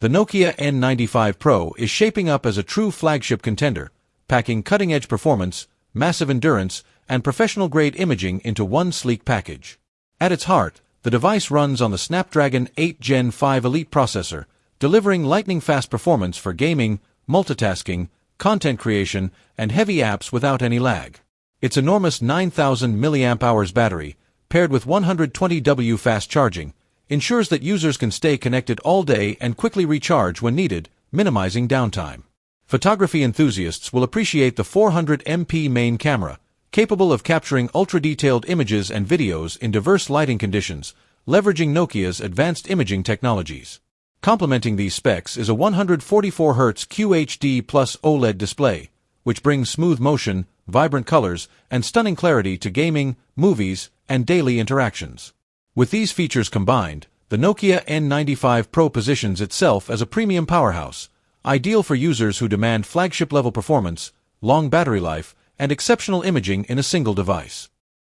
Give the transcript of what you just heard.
The Nokia N95 Pro is shaping up as a true flagship contender, packing cutting-edge performance, massive endurance, and professional-grade imaging into one sleek package. At its heart, the device runs on the Snapdragon 8 Gen 5 Elite processor, delivering lightning-fast performance for gaming, multitasking, content creation, and heavy apps without any lag. Its enormous 9,000 mAh battery, paired with 120W fast charging, ensures that users can stay connected all day and quickly recharge when needed, minimizing downtime. Photography enthusiasts will appreciate the 400MP main camera, capable of capturing ultra-detailed images and videos in diverse lighting conditions, leveraging Nokia's advanced imaging technologies. Complementing these specs is a 144Hz QHD Plus OLED display, which brings smooth motion, vibrant colors, and stunning clarity to gaming, movies, and daily interactions. With these features combined, the Nokia N95 Pro positions itself as a premium powerhouse, ideal for users who demand flagship-level performance, long battery life, and exceptional imaging in a single device.